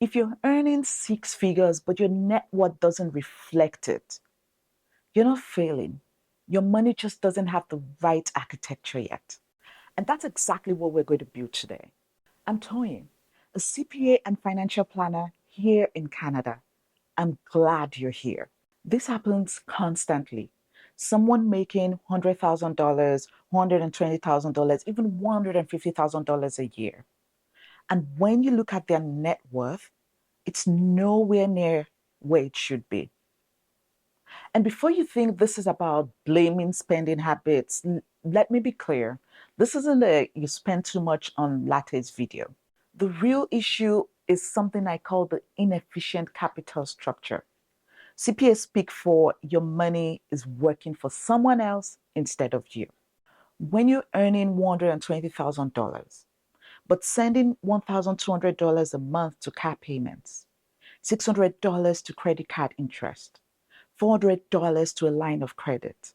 If you're earning six figures, but your net worth doesn't reflect it, you're not failing. Your money just doesn't have the right architecture yet. And that's exactly what we're going to build today. I'm Toyin, a CPA and financial planner here in Canada. I'm glad you're here. This happens constantly. Someone making $100,000, $120,000, even $150,000 a year. And when you look at their net worth, it's nowhere near where it should be. And before you think this is about blaming spending habits, let me be clear. This isn't a you spend too much on lattes video. The real issue is something I call the inefficient capital structure. CPAs speak for your money is working for someone else instead of you. When you're earning $120,000, but sending $1,200 a month to car payments, $600 to credit card interest, $400 to a line of credit.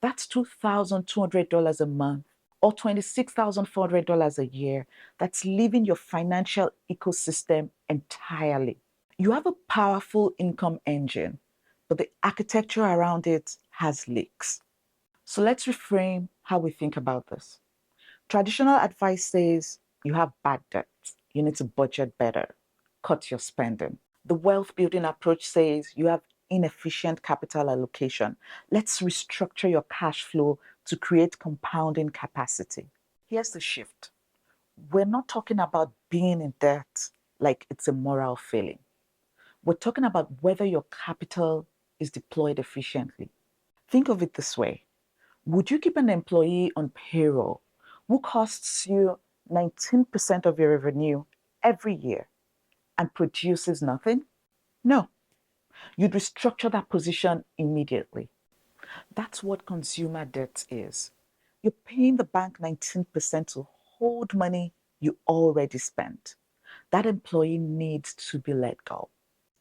That's $2,200 a month or $26,400 a year. That's leaving your financial ecosystem entirely. You have a powerful income engine, but the architecture around it has leaks. So let's reframe how we think about this. Traditional advice says you have bad debt, you need to budget better, cut your spending. The wealth building approach says you have inefficient capital allocation. Let's restructure your cash flow to create compounding capacity. Here's the shift. We're not talking about being in debt like it's a moral failing. We're talking about whether your capital is deployed efficiently. Think of it this way. Would you keep an employee on payroll who costs you 19% of your revenue every year and produces nothing? No. You'd restructure that position immediately. That's what consumer debt is. You're paying the bank 19% to hold money you already spent. That employee needs to be let go.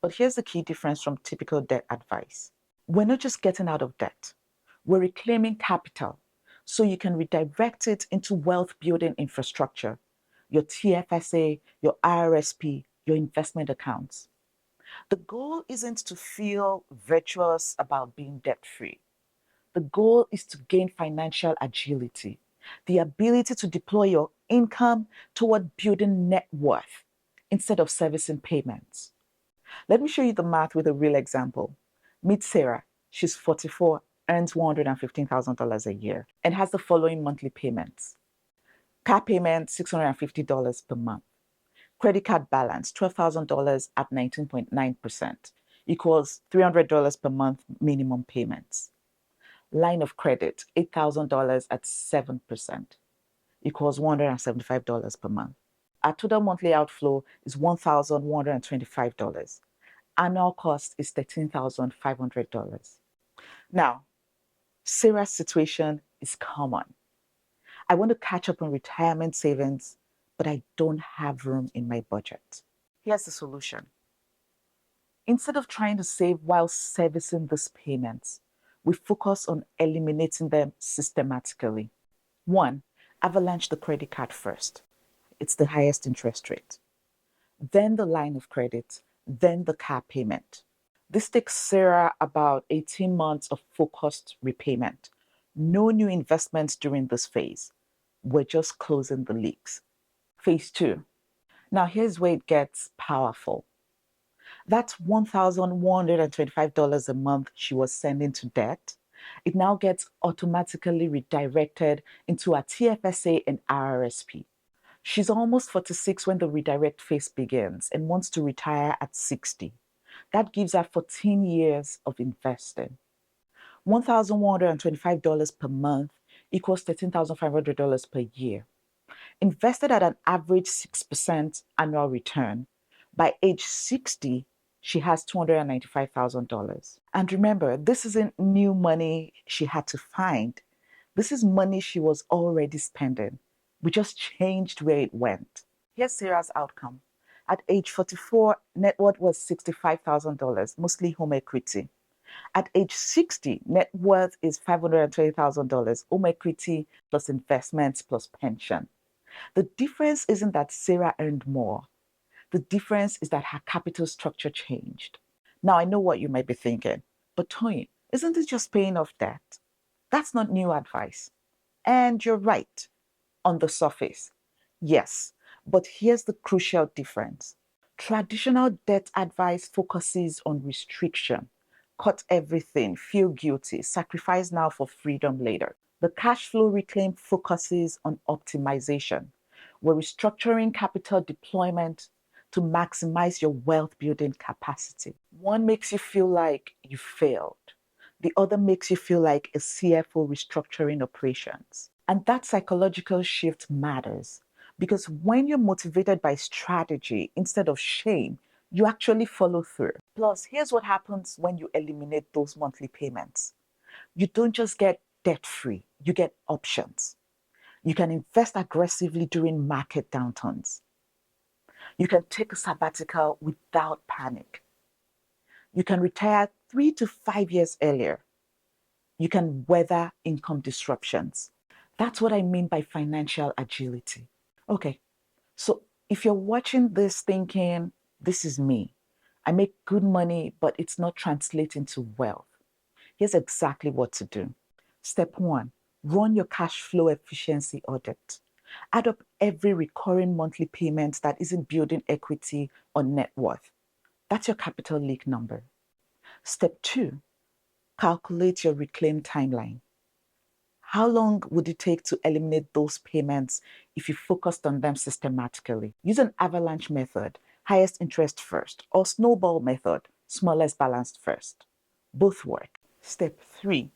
But here's the key difference from typical debt advice. We're not just getting out of debt, we're reclaiming capital so you can redirect it into wealth building infrastructure, your TFSA, your RRSP, your investment accounts. The goal isn't to feel virtuous about being debt free. The goal is to gain financial agility, the ability to deploy your income toward building net worth instead of servicing payments. Let me show you the math with a real example. Meet Sarah. She's 44, earns $115,000 a year, and has the following monthly payments. Car payment, $650 per month. Credit card balance, $12,000 at 19.9%, equals $300 per month minimum payments. Line of credit, $8,000 at 7%, equals $175 per month. Our total monthly outflow is $1,125. Annual cost is $13,500. Now, Sarah's situation is common. I want to catch up on retirement savings, but I don't have room in my budget. Here's the solution. Instead of trying to save while servicing these payments, we focus on eliminating them systematically. One, avalanche the credit card first. It's the highest interest rate. Then the line of credit, then the car payment. This takes Sarah about 18 months of focused repayment. No new investments during this phase. We're just closing the leaks. Phase two. Now here's where it gets powerful. That's $1,125 a month she was sending to debt. It now gets automatically redirected into a TFSA and RRSP. She's almost 46 when the redirect phase begins and wants to retire at 60. That gives her 14 years of investing. $1,125 per month equals $13,500 per year. Invested at an average 6% annual return, by age 60, she has $295,000. And remember, this isn't new money she had to find. This is money she was already spending. We just changed where it went. Here's Sarah's outcome. At age 44, net worth was $65,000, mostly home equity. At age 60, net worth is $520,000, home equity plus investments plus pension. The difference isn't that Sarah earned more. The difference is that her capital structure changed. Now, I know what you might be thinking, but Toyin, isn't it just paying off debt? That's not new advice. And you're right on the surface. Yes, but here's the crucial difference. Traditional debt advice focuses on restriction. Cut everything, feel guilty, sacrifice now for freedom later. The cash flow reclaim focuses on optimization. We're restructuring capital deployment to maximize your wealth building capacity. One makes you feel like you failed. The other makes you feel like a CFO restructuring operations. And that psychological shift matters because when you're motivated by strategy instead of shame, you actually follow through. Plus, here's what happens when you eliminate those monthly payments. You don't just get debt free, you get options. You can invest aggressively during market downturns. You can take a sabbatical without panic. You can retire 3 to 5 years earlier. You can weather income disruptions. That's what I mean by financial agility. Okay, so if you're watching this thinking, this is me, I make good money, but it's not translating to wealth. Here's exactly what to do. Step one, run your cash flow efficiency audit. Add up every recurring monthly payment that isn't building equity or net worth. That's your capital leak number. Step two, calculate your reclaim timeline. How long would it take to eliminate those payments if you focused on them systematically? Use an avalanche method, highest interest first, or snowball method, smallest balance first. Both work. Step three,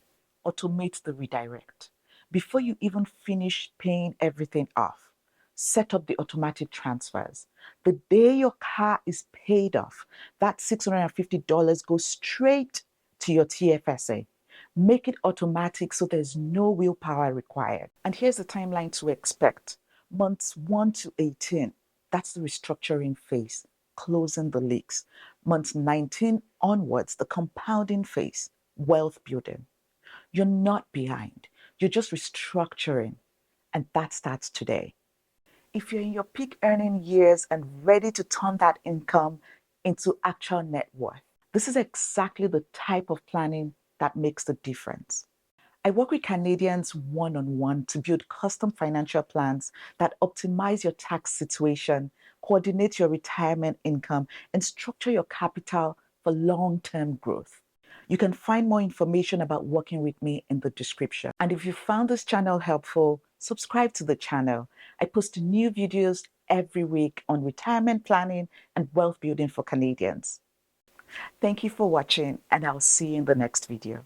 automate the redirect. Before you even finish paying everything off, set up the automatic transfers. The day your car is paid off, that $650 goes straight to your TFSA. Make it automatic so there's no willpower required. And here's the timeline to expect. Months 1 to 18, that's the restructuring phase, closing the leaks. Months 19 onwards, the compounding phase, wealth building. You're not behind, you're just restructuring, and that starts today. If you're in your peak earning years and ready to turn that income into actual net worth, this is exactly the type of planning that makes the difference. I work with Canadians one on one to build custom financial plans that optimize your tax situation, coordinate your retirement income, and structure your capital for long term growth. You can find more information about working with me in the description. And if you found this channel helpful, subscribe to the channel. I post new videos every week on retirement planning and wealth building for Canadians. Thank you for watching, and I'll see you in the next video.